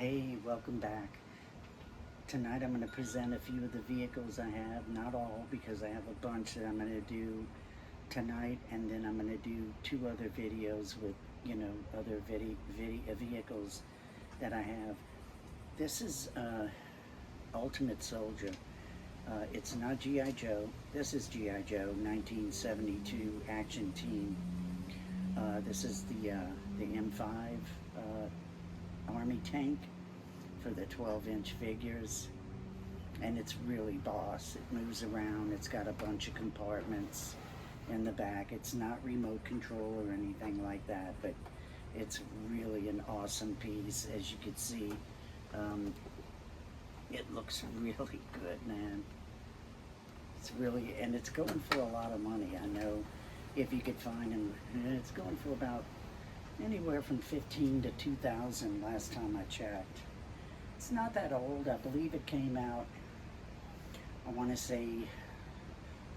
Hey, welcome back. Tonight I'm going to present a few of the vehicles I have, not all because I have a bunch that I'm going to do tonight, and then I'm going to do two other videos with, other vehicles that I have. This is Ultimate Soldier. It's not G.I. Joe. This is G.I. Joe 1972 Action Team. This is the M5 Army tank for the 12-inch figures, and it's really boss. It moves around. It's got a bunch of compartments in the back. It's not remote control or anything like that, but it's really an awesome piece. As you can see, it looks really good, man. It's really, and it's going for a lot of money. I know if you could find them, it's going for about anywhere from $15,000 to $2,000 last time I checked. It's not that old. I believe it came out, I want to say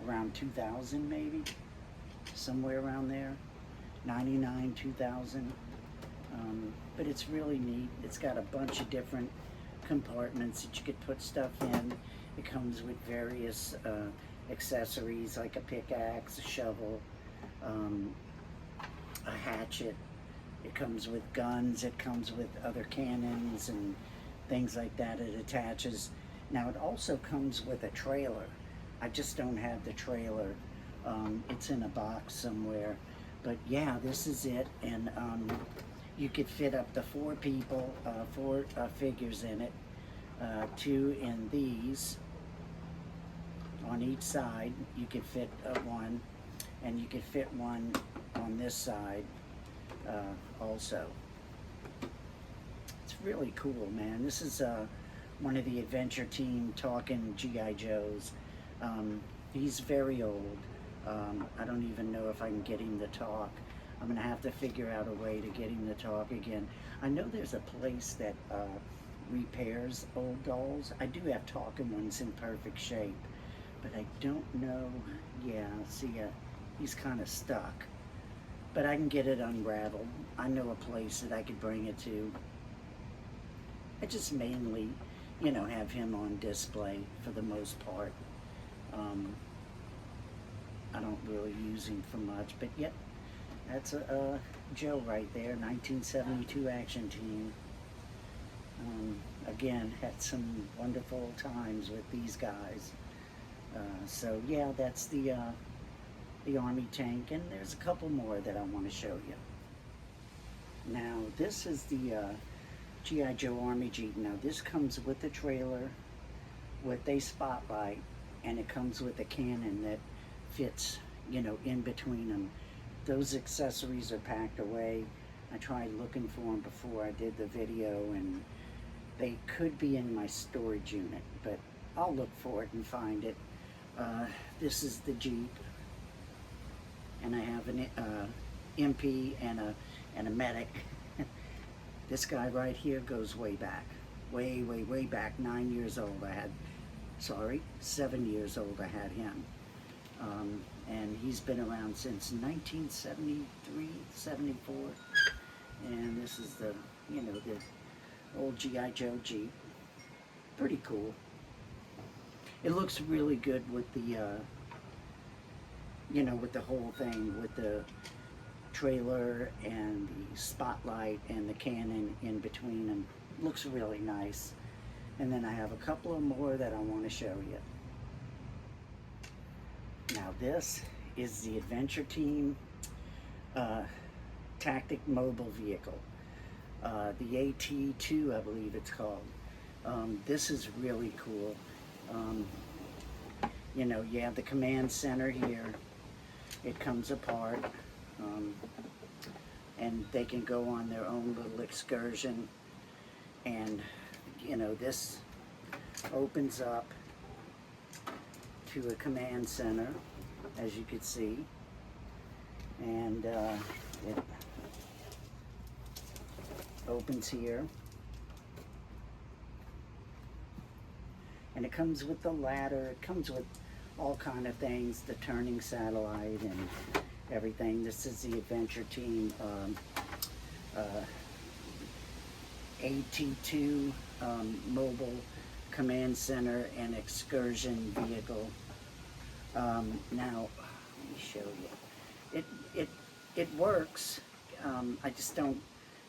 around 2000 maybe, somewhere around there, 99, 2000. But it's really neat. It's got a bunch of different compartments that you could put stuff in. It comes with various accessories like a pickaxe, a shovel, a hatchet. It comes with guns. It comes with other cannons and things like that. It attaches. Now it also comes with a trailer. I just don't have the trailer. It's in a box somewhere. But yeah, this is it. And you could fit up to four people, four figures in it. Two in these on each side. You could fit one, and you could fit one on this side also. It's really cool, man. This is one of the adventure team talking G.I. Joes. He's very old. I don't even know if I can get him to talk. I'm gonna have to figure out a way to get him to talk again. I know there's a place that repairs old dolls. I do have talking ones in perfect shape, but I don't know. Yeah, see, he's kind of stuck, but I can get it unraveled. I know a place that I could bring it to. I just mainly, have him on display for the most part. I don't really use him for much, but yep, that's a Joe right there, 1972 Action Team. Again, had some wonderful times with these guys. So yeah, that's the Army tank, and there's a couple more that I want to show you. Now this is the G.I. Joe Army Jeep. Now this comes with the trailer, with a spotlight, and it comes with a cannon that fits, in between them. Those accessories are packed away. I tried looking for them before I did the video, and they could be in my storage unit, but I'll look for it and find it. This is the Jeep, and I have an MP and a medic. This guy right here goes way back, way back. 9 years old I had, 7 years old I had him. And he's been around since 1973, 74. And this is the, the old G.I. Joe Jeep. Pretty cool. It looks really good with the, with the whole thing, with the trailer and the spotlight and the cannon in between them. Looks really nice. And then I have a couple of more that I want to show you. Now this is the Adventure Team Tactic Mobile Vehicle. The AT-2, I believe it's called. This is really cool. You have the command center here. It comes apart. And they can go on their own little excursion. And, this opens up to a command center, as you can see. And it opens here. And it comes with the ladder. It comes with all kind of things, the turning satellite and everything. This is the Adventure Team AT2 mobile command center and excursion vehicle. Now, let me show you. It works. I just don't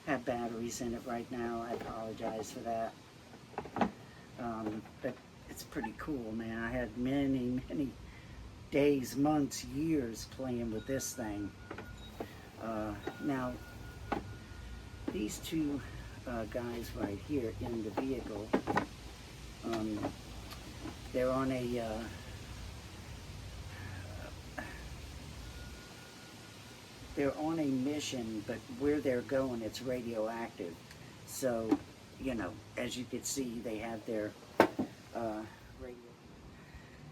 have batteries in it right now. I apologize for that. But it's pretty cool, man. I had many days, months, years playing with this thing. Now, these two guys right here in the vehicle, they're on a mission, but where they're going, it's radioactive. So, you know, as you can see, they have their radio.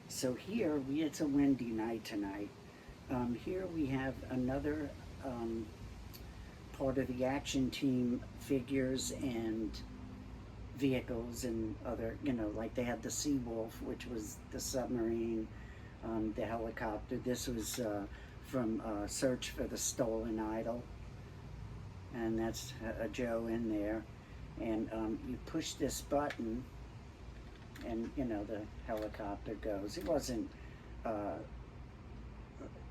So here, it's a windy night tonight. Here we have another part of the action team figures and vehicles and other, you know, like they had the Seawolf, which was the submarine, the helicopter. This was from Search for the Stolen Idol, and that's a Joe in there. And you push this button and, you know, the helicopter goes. It wasn't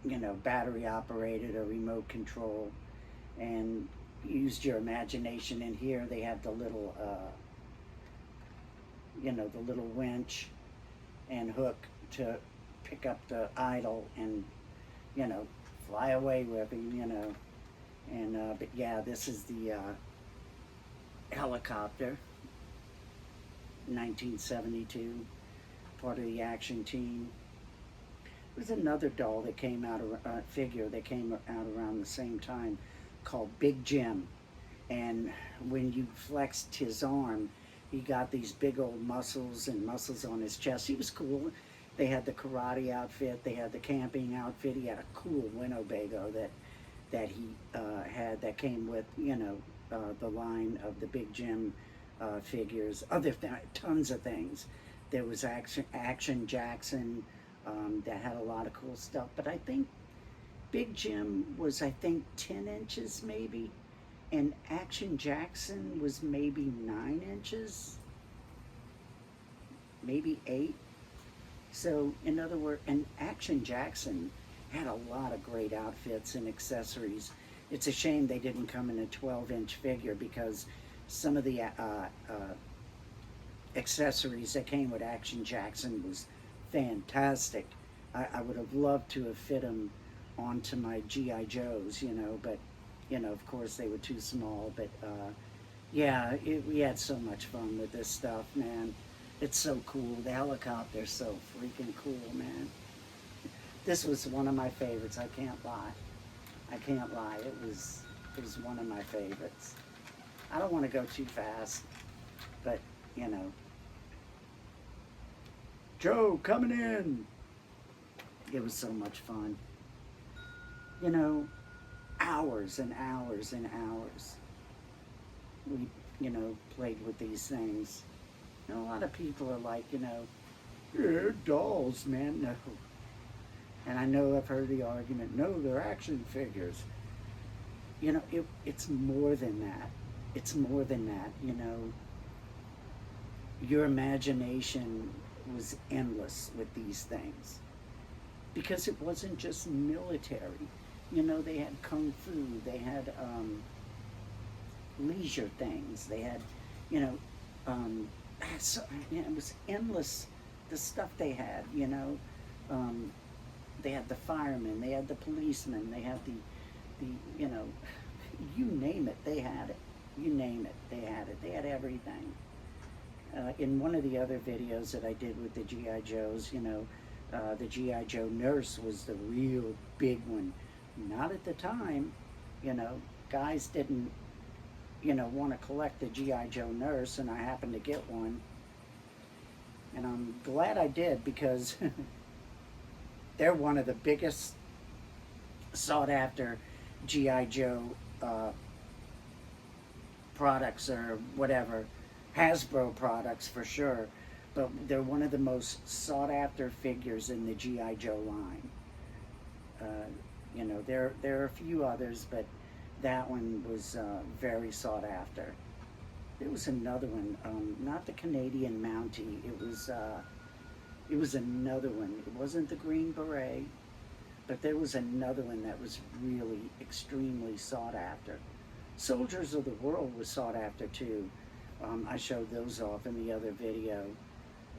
you know, battery operated or remote control, and used your imagination. And here they have the little you know, the little winch and hook to pick up the idol and, you know, fly away with him, you know. And but yeah, this is the helicopter, 1972, part of the action team. There was another doll that came out, figure that came out around the same time, called Big Jim. And when you flexed his arm, he got these big old muscles and muscles on his chest. He was cool. They had the karate outfit, they had the camping outfit. He had a cool Winnebago that he had, that came with, you know, the line of the Big Jim figures. Tons of things. There was Action Jackson that had a lot of cool stuff. But I think Big Jim was, I think, 10 inches maybe, and Action Jackson was maybe 9 inches, maybe 8. So, in other words, and Action Jackson had a lot of great outfits and accessories. It's a shame they didn't come in a 12-inch figure, because some of the accessories that came with Action Jackson was fantastic. I would have loved to have fit them onto my G.I. Joes, you know, but, you know, of course they were too small. But yeah, we had so much fun with this stuff, man. It's so cool. The helicopter's so freaking cool, man. This was one of my favorites. I can't lie. I can't lie. It was one of my favorites. I don't want to go too fast, but, you know. Joe, coming in. It was so much fun. You know, hours and hours and hours we, you know, played with these things. You know, a lot of people are like, you know, yeah, dolls, man. No. And I know I've heard the argument, no, they're action figures. You know, it's more than that. It's more than that, you know. Your imagination was endless with these things, because it wasn't just military. You know, they had kung fu, they had leisure things, they had, you know, so, you know, it was endless, the stuff they had, you know. They had the firemen, they had the policemen, they had the you know, you name it, they had it. You name it, they had it. They had everything. In one of the other videos that I did with the G.I. Joes, you know, the G.I. Joe nurse was the real big one. Not at the time, you know. Guys didn't, you know, want to collect the G.I. Joe nurse, and I happened to get one. And I'm glad I did, because they're one of the biggest sought after G.I. Joe products, or whatever, Hasbro products for sure, but they're one of the most sought after figures in the G.I. Joe line. You know, there are a few others, but that one was very sought after. there was another one, not the Canadian Mountie. It was another one. It wasn't the Green Beret, but there was another one that was really extremely sought after. Soldiers of the World was sought after too. I showed those off in the other video.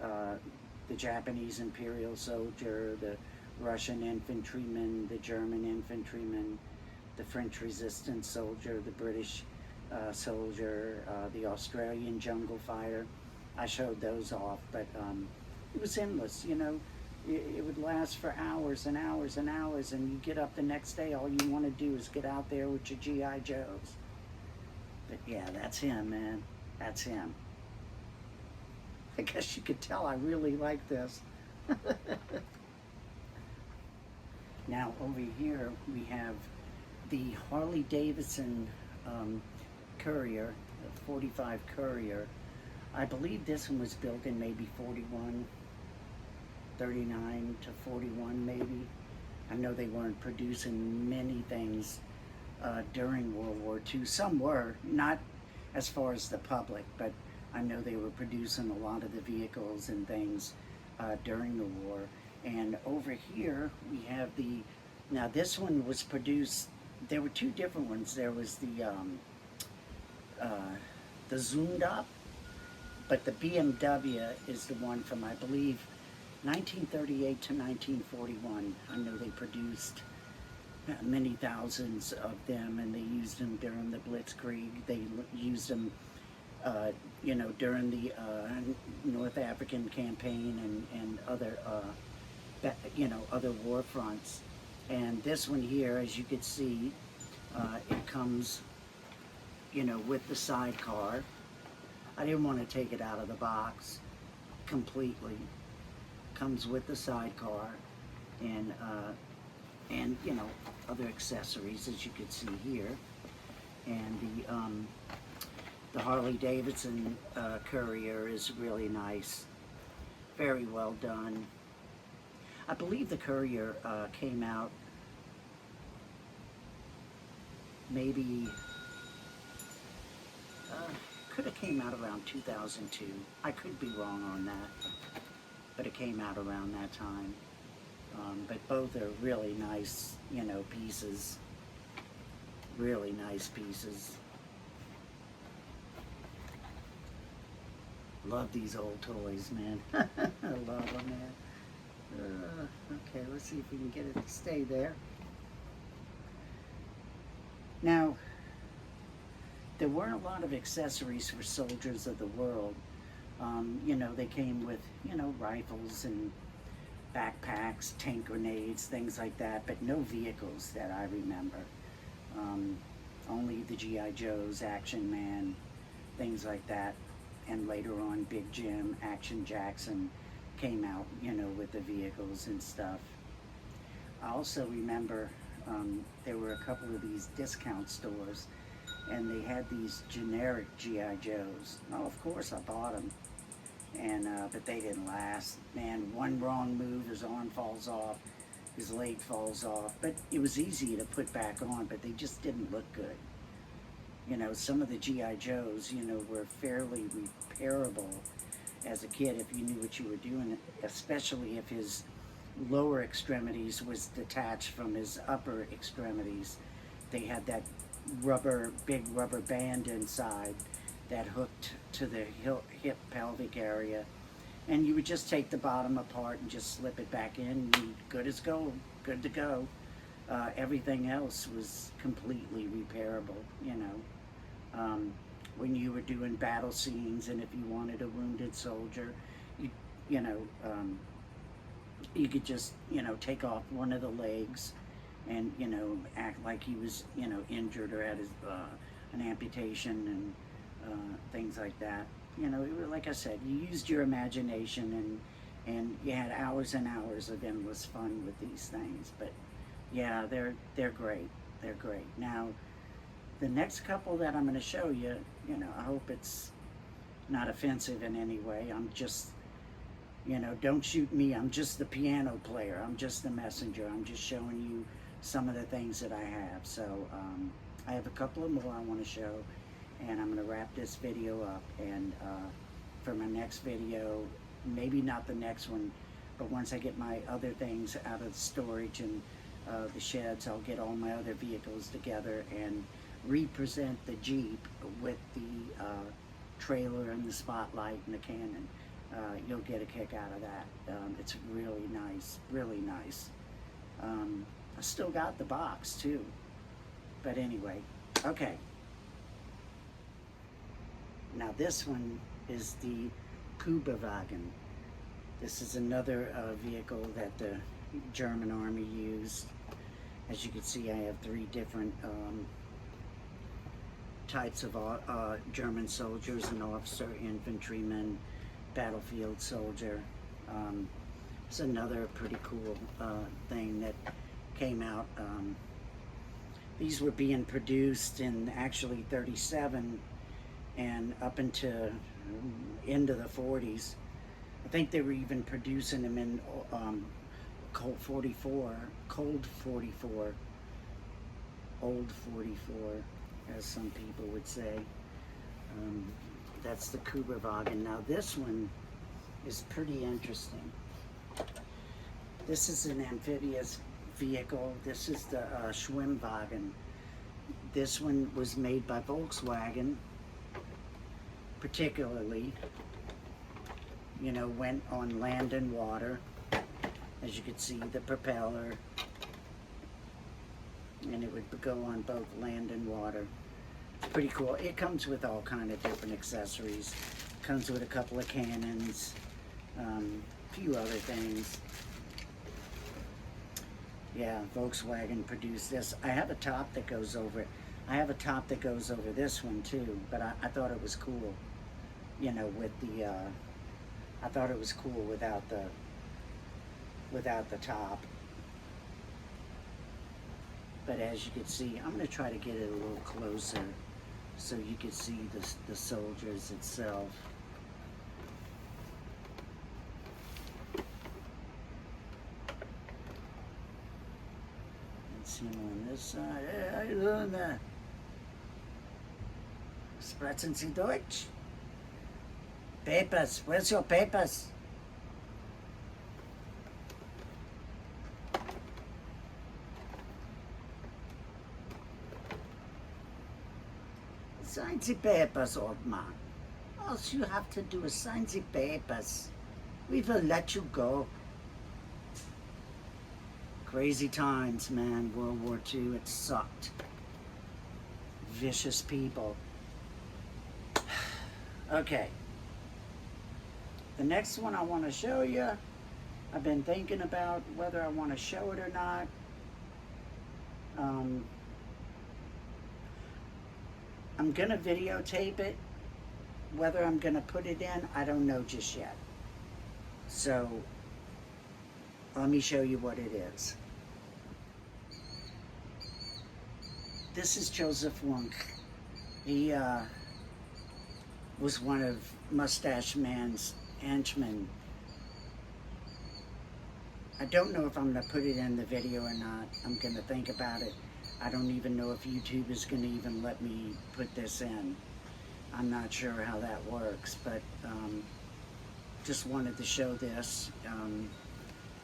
The Japanese Imperial Soldier, the Russian infantryman, the German infantryman, the French resistance soldier, the British soldier, the Australian jungle fighter. I showed those off, but it was endless, you know. It would last for hours and hours and hours, and you get up the next day, all you want to do is get out there with your G.I. Joes. But yeah, that's him, man. That's him. I guess you could tell I really like this. Now over here we have the Harley Davidson Courier, the 45 Courier. I believe this one was built in maybe 41, 39 to 41 maybe. I know they weren't producing many things during World War II. Some were, not as far as the public, but I know they were producing a lot of the vehicles and things during the war. And over here we have now this one was produced, there were two different ones. There was the zoomed up, but the BMW is the one from, I believe, 1938 to 1941. I know they produced many thousands of them, and they used them during the Blitzkrieg. They used them, you know, during the North African campaign and other, you know, other war fronts. And this one here, as you can see, it comes, you know, with the sidecar. I didn't want to take it out of the box completely. Comes with the sidecar, and you know, other accessories, as you can see here. And the Harley Davidson Courier is really nice, very well done. I believe the Courier came out maybe could have came out around 2002. I could be wrong on that, but it came out around that time. But both are really nice, you know, pieces. Really nice pieces. Love these old toys, man. I love them, man. Okay, let's see if we can get it to stay there. Now, there weren't a lot of accessories for soldiers of the world. You know, they came with, you know, rifles and backpacks, tank grenades, things like that, but no vehicles that I remember. Only the G.I. Joes, Action Man, things like that. And later on, Big Jim, Action Jackson came out, you know, with the vehicles and stuff. I also remember there were a couple of these discount stores, and they had these generic G.I. Joes. Oh, of course I bought them. And but they didn't last. Man, one wrong move, his arm falls off, his leg falls off. But it was easy to put back on, but they just didn't look good. You know, some of the G.I. Joes, you know, were fairly repairable as a kid if you knew what you were doing, especially if his lower extremities was detached from his upper extremities. They had that big rubber band inside that hooked to the hip pelvic area, and you would just take the bottom apart and just slip it back in, and good as gold, good to go. Everything else was completely repairable, you know. When you were doing battle scenes, and if you wanted a wounded soldier, you know, you could just, you know, take off one of the legs and, you know, act like he was, you know, injured or had his, an amputation and things like that. You know, it was, like I said, you used your imagination, and you had hours and hours of endless fun with these things. But yeah, they're great. They're great. Now, the next couple that I'm going to show you, you know, I hope it's not offensive in any way. I'm just, you know, don't shoot me. I'm just the piano player. I'm just the messenger. I'm just showing you some of the things that I have. So I have a couple of more I want to show. And I'm going to wrap this video up, and for my next video, maybe not the next one, but once I get my other things out of the storage and the sheds, I'll get all my other vehicles together and represent the Jeep with the trailer and the spotlight and the cannon. You'll get a kick out of that. It's really nice, really nice. I still got the box too, but anyway, okay. Now this one is the Kuberwagen. This is another vehicle that the German army used. As you can see, I have 3 different types of German soldiers: an officer, infantryman, battlefield soldier. It's another pretty cool thing that came out. These were being produced in actually 37 and up into into the 40s. I think they were even producing them in Cold 44, Old 44, as some people would say. That's the Kuberwagen. Now this one is pretty interesting. This is an amphibious vehicle. This is the Schwimmwagen. This one was made by Volkswagen, particularly. You know, went on land and water. As you can see, the propeller, and it would go on both land and water. It's pretty cool. It comes with all kind of different accessories. Comes with a couple of cannons, a few other things. Yeah, Volkswagen produced this. I have a top that goes over it. I have a top that goes over this one too, but I thought it was cool. You know, with the I thought it was cool without the top. But as you can see, I'm going to try to get it a little closer so you can see the soldiers itself. Let's see them on this side. Hey, how you doing there? Sprechen Sie Deutsch? Papers, where's your papers? Sign the papers, old man. All you have to do is sign the papers. We will let you go. Crazy times, man. World War II, it sucked. Vicious people. Okay. The next one I want to show you, I've been thinking about whether I want to show it or not. I'm going to videotape it. Whether I'm going to put it in, I don't know just yet. So, let me show you what it is. This is Joseph Wunk. He was one of Mustache Man's henchmen. I don't know if I'm going to put it in the video or not. I'm going to think about it. I don't even know if YouTube is going to even let me put this in. I'm not sure how that works, but just wanted to show this.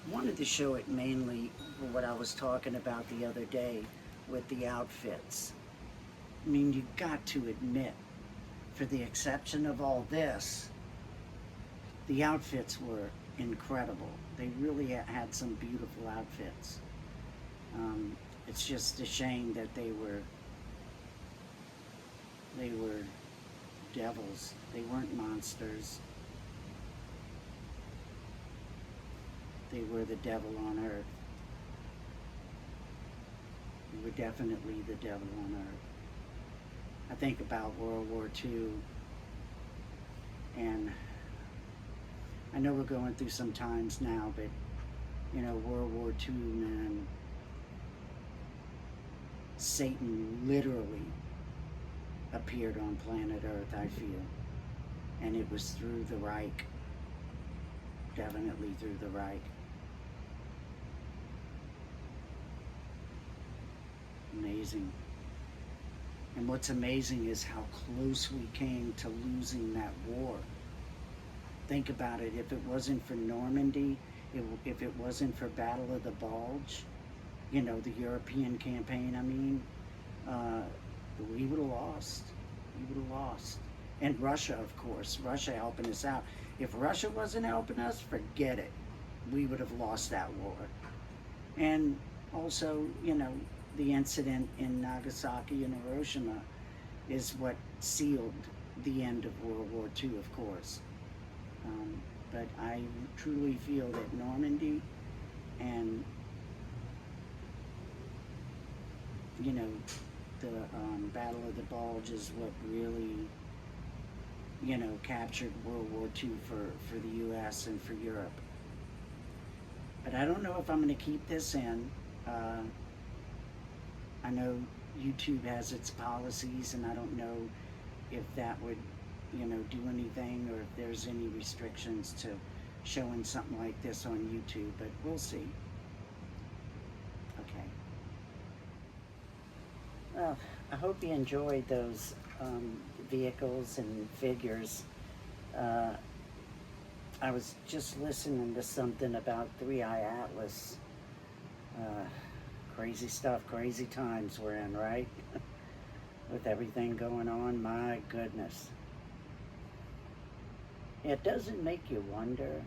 Wanted to show it mainly what I was talking about the other day with the outfits. I mean, you got to admit, for the exception of all this, the outfits were incredible. They really had some beautiful outfits. It's just a shame that they were devils. They weren't monsters. They were the devil on earth. They were definitely the devil on earth. I think about World War II, and I know we're going through some times now, but you know, World War II, man, Satan literally appeared on planet Earth, I feel. And it was through the Reich. Definitely through the Reich. Amazing. And what's amazing is how close we came to losing that war. Think about it. If it wasn't for Normandy, if it wasn't for Battle of the Bulge, you know, the European campaign, I mean, uh, we would have lost. We would have lost. And Russia, of course. Russia helping us out. If Russia wasn't helping us, forget it. We would have lost that war. And also, you know, the incident in Nagasaki and Hiroshima is what sealed the end of World War II, of course. But I truly feel that Normandy and, you know, the Battle of the Bulge is what really, you know, captured World War II for the U.S. and for Europe. But I don't know if I'm going to keep this in. I know YouTube has its policies, and I don't know if that would, you know, do anything, or if there's any restrictions to showing something like this on YouTube, but we'll see. Okay. Well, I hope you enjoyed those vehicles and figures. I was just listening to something about 3i Atlas. Crazy stuff, crazy times we're in, right? With everything going on, my goodness. It doesn't make you wonder,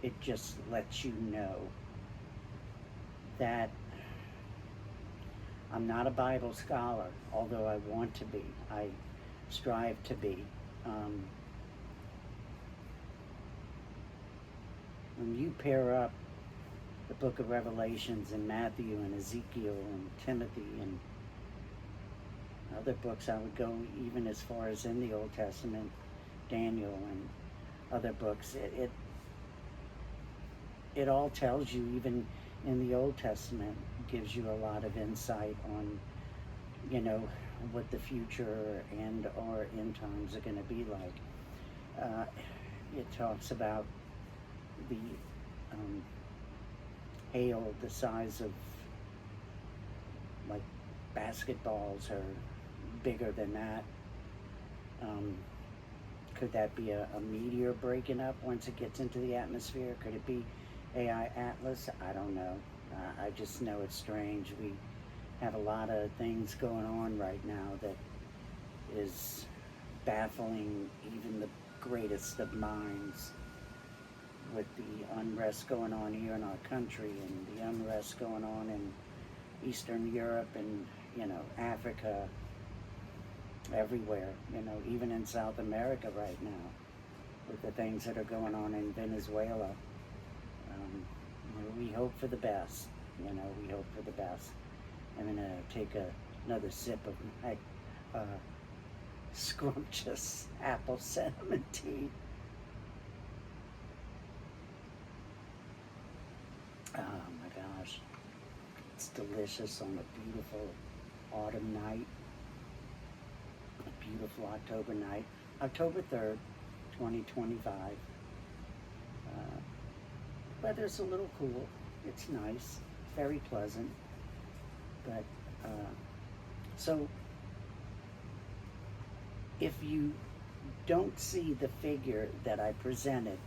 it just lets you know that I'm not a Bible scholar, although I want to be. I strive to be. When you pair up the book of Revelations and Matthew and Ezekiel and Timothy and other books, I would go even as far as in the Old Testament, Daniel and other books, it all tells you, even in the Old Testament, gives you a lot of insight on, you know, what the future and or end times are going to be like. It talks about the hail the size of like basketballs or bigger than that. Could that be a meteor breaking up once it gets into the atmosphere? Could it be AI Atlas? I don't know. I just know it's strange. We have a lot of things going on right now that is baffling even the greatest of minds, with the unrest going on here in our country and the unrest going on in Eastern Europe and, you know, Africa, everywhere, you know, even in South America right now, with the things that are going on in Venezuela. You know, we hope for the best, you know, we hope for the best. I'm gonna take another sip of my scrumptious apple cinnamon tea. Oh my gosh, it's delicious on a beautiful autumn night, a beautiful October night, October 3rd, 2025. Weather's a little cool, it's nice, very pleasant, but so if you don't see the figure that I presented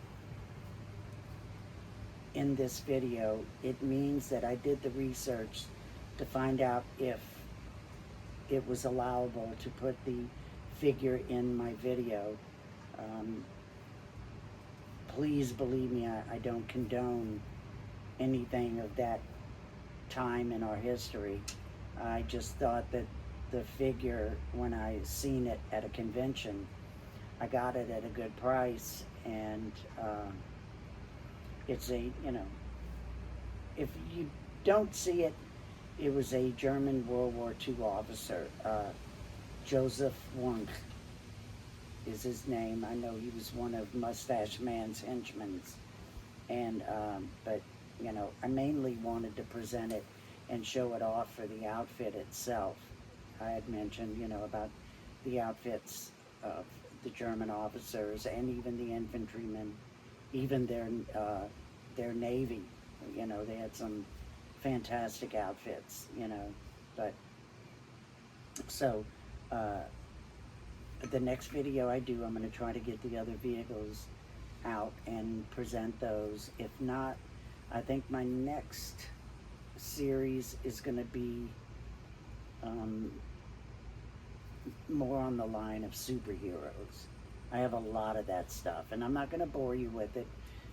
in this video, it means that I did the research to find out if it was allowable to put the figure in my video. Please believe me, I don't condone anything of that time in our history. I just thought that the figure, when I seen it at a convention, I got it at a good price, and it's a, you know, if you don't see it, it was a German World War II officer, Joseph Wundt is his name. I know he was one of Mustache Man's henchmen, and but you know, I mainly wanted to present it and show it off for the outfit itself. I had mentioned, you know, about the outfits of the German officers and even the infantrymen, even their navy. You know, they had some fantastic outfits, you know. But so uh, the next video I do, I'm going to try to get the other vehicles out and present those. If not, I think my next series is going to be um, more on the line of superheroes. I have a lot of that stuff, and I'm not going to bore you with it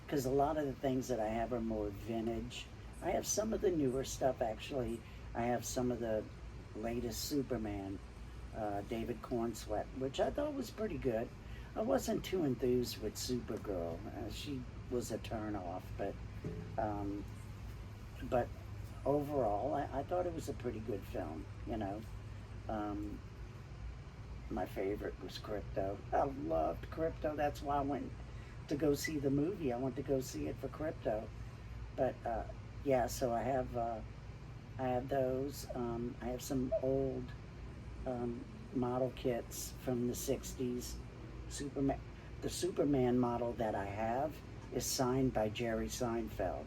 because a lot of the things that I have are more vintage. I have some of the newer stuff, actually. I have some of the latest Superman, David Cornsweet, which I thought was pretty good. I wasn't too enthused with Supergirl. She was a turnoff, um, but overall, I thought it was a pretty good film, you know. Um, my favorite was Crypto. I loved Crypto. That's why I went to go see the movie. I went to go see it for Crypto. But yeah, so I have those. I have some old model kits from the '60s. Superman. The Superman model that I have is signed by Jerry Seinfeld.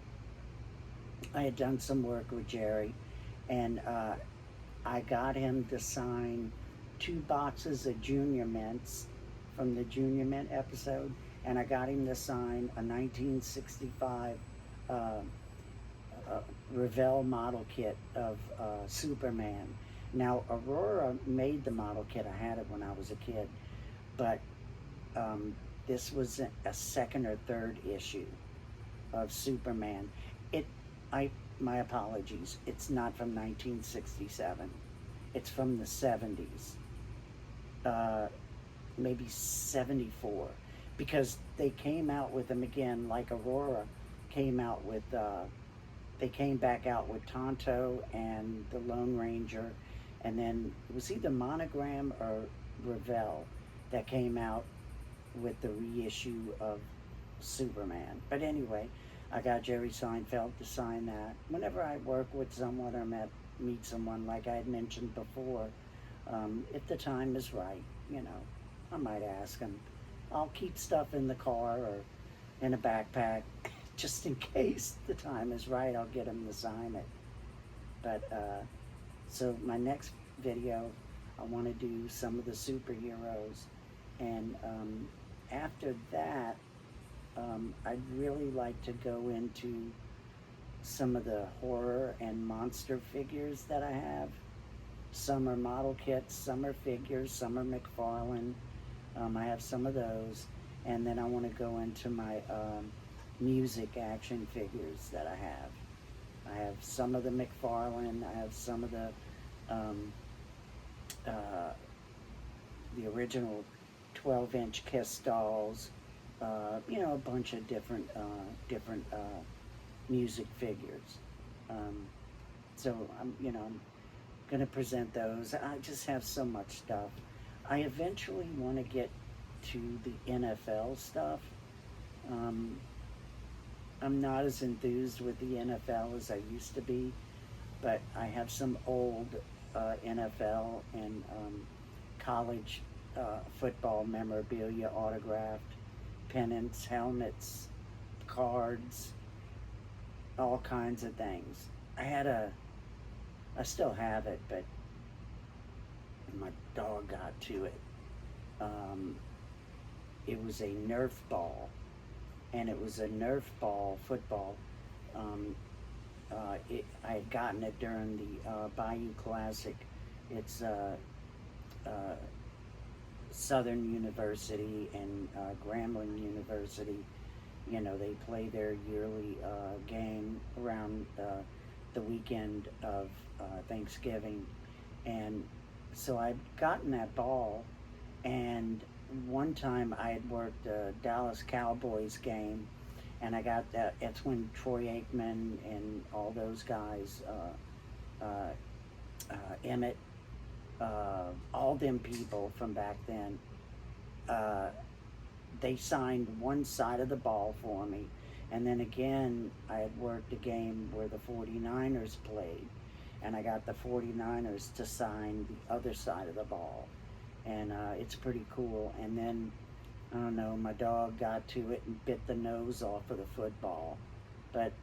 I had done some work with Jerry, and I got him to sign 2 boxes of Junior Mints from the Junior Mint episode, and I got him to sign a 1965 Revell model kit of Superman. Now, Aurora made the model kit. I had it when I was a kid, but this was a second or third issue of Superman. My apologies. It's not from 1967. It's from the 70s, maybe 74, because they came out with them again, like Aurora came out with. They came back out with Tonto and the Lone Ranger, and then it was either Monogram or Revell that came out with the reissue of Superman. But anyway, I got Jerry Seinfeld to sign that. Whenever I work with someone or meet someone, like I had mentioned before, if the time is right, you know, I might ask them. I'll keep stuff in the car or in a backpack just in case the time is right. I'll get them to sign it. But so my next video, I want to do some of the superheroes, and after that, I'd really like to go into some of the horror and monster figures that I have. Some are model kits, some are figures, some are McFarlane. I have some of those, and then I want to go into my music action figures that I have. I have some of the McFarlane. I have some of the original 12-inch Kiss dolls. You know, a bunch of different music figures. So I'm gonna present those. I just have so much stuff. I eventually want to get to the NFL stuff. I'm not as enthused with the NFL as I used to be, but I have some old NFL and college football memorabilia, autographed pennants, helmets, cards, all kinds of things. I still have it, but my dog got to it. It was a Nerf ball, and it was a Nerf ball football. I had gotten it during the Bayou Classic. It's Southern University and Grambling University. You know, they play their yearly game around the weekend of Thanksgiving. And so I'd gotten that ball, and one time I had worked a Dallas Cowboys game, and I got that. It's when Troy Aikman and all those guys, Emmett, all them people from back then, they signed one side of the ball for me. And then again, I had worked a game where the 49ers played, and I got the 49ers to sign the other side of the ball. And it's pretty cool. And then, I don't know, my dog got to it and bit the nose off of the football. But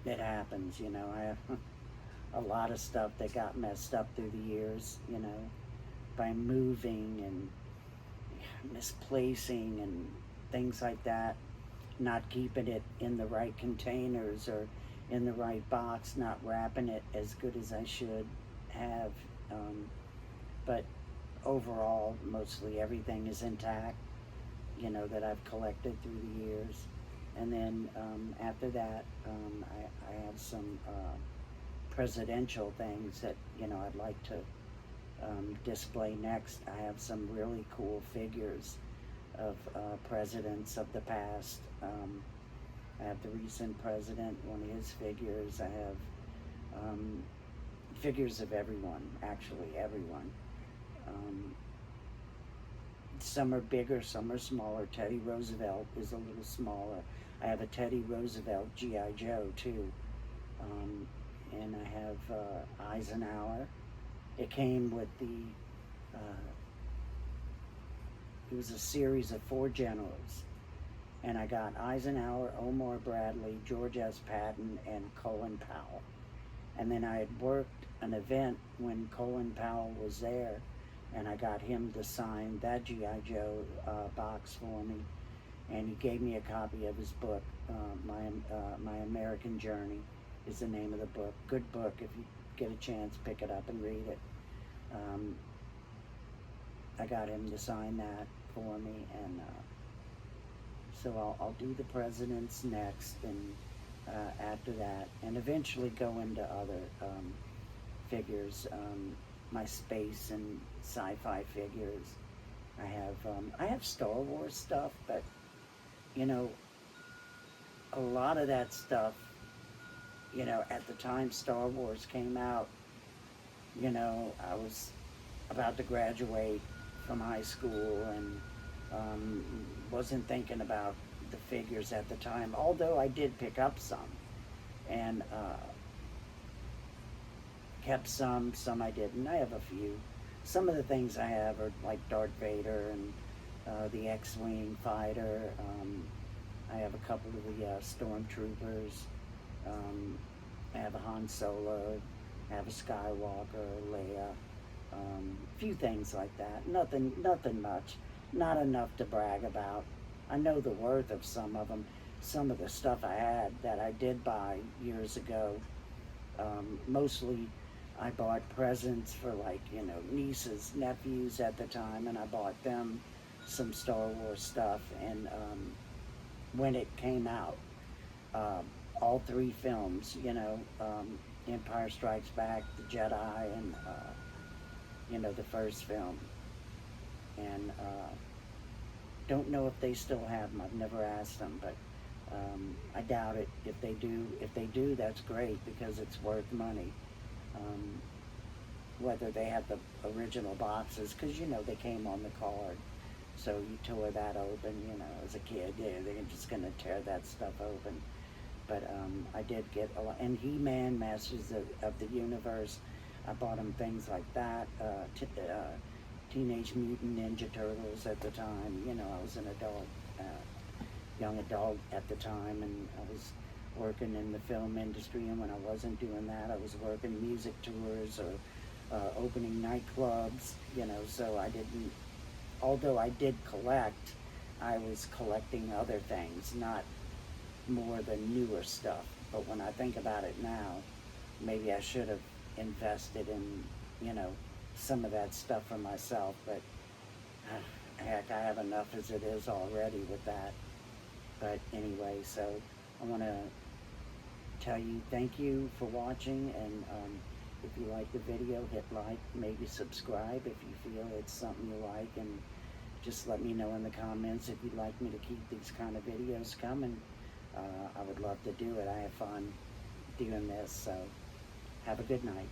it happens, you know. a lot of stuff that got messed up through the years, you know, by moving and misplacing and things like that, not keeping it in the right containers or in the right box, not wrapping it as good as I should have. But overall, mostly everything is intact, you know, that I've collected through the years. And then after that, I have some presidential things that, you know, I'd like to display next. I have some really cool figures of presidents of the past. I have the recent president, one of his figures. I have figures of everyone, actually everyone. Some are bigger, some are smaller. Teddy Roosevelt is a little smaller. I have a Teddy Roosevelt G.I. Joe too. And I have Eisenhower. It came with it was a series of 4 generals. And I got Eisenhower, Omar Bradley, George S. Patton, and Colin Powell. And then I had worked an event when Colin Powell was there, and I got him to sign that G.I. Joe box for me. And he gave me a copy of his book, My American Journey is the name of the book. Good book. If you get a chance, pick it up and read it. I got him to sign that for me, and so I'll do the presidents next, and after that, and eventually go into other figures, my space and sci-fi figures. I have Star Wars stuff, but you know, a lot of that stuff, you know, at the time Star Wars came out, you know, I was about to graduate from high school and wasn't thinking about the figures at the time, although I did pick up some and kept some I didn't. I have a few. Some of the things I have are like Darth Vader and the X-Wing fighter. I have a couple of the stormtroopers. I have a Han Solo. I have a Skywalker, Leia. A few things like that. Nothing much. Not enough to brag about. I know the worth of some of them. Some of the stuff I had that I did buy years ago. Mostly I bought presents for, like, you know, nieces, nephews at the time, and I bought them some Star Wars stuff. And when it came out, all 3 films, you know, Empire Strikes Back, The Jedi, and you know, the first film. And don't know if they still have them. I've never asked them, but I doubt it. If they do, that's great, because it's worth money. Whether they have the original boxes, because, you know, they came on the card, so you tore that open, you know, as a kid, yeah, they're just going to tear that stuff open. But I did get a lot. And He-Man, Masters of the Universe, I bought them things like that. Teenage Mutant Ninja Turtles at the time. You know, I was an adult, young adult at the time, and I was working in the film industry. And when I wasn't doing that, I was working music tours or opening nightclubs. You know, so I didn't. Although I did collect, I was collecting other things, not more the newer stuff. But when I think about it now, maybe I should have invested in, you know, some of that stuff for myself, but heck, I have enough as it is already with that. But anyway, so I want to tell you thank you for watching, and if you like the video, hit like, maybe subscribe if you feel it's something you like, and just let me know in the comments if you'd like me to keep these kind of videos coming. I would love to do it. I have fun doing this, so have a good night.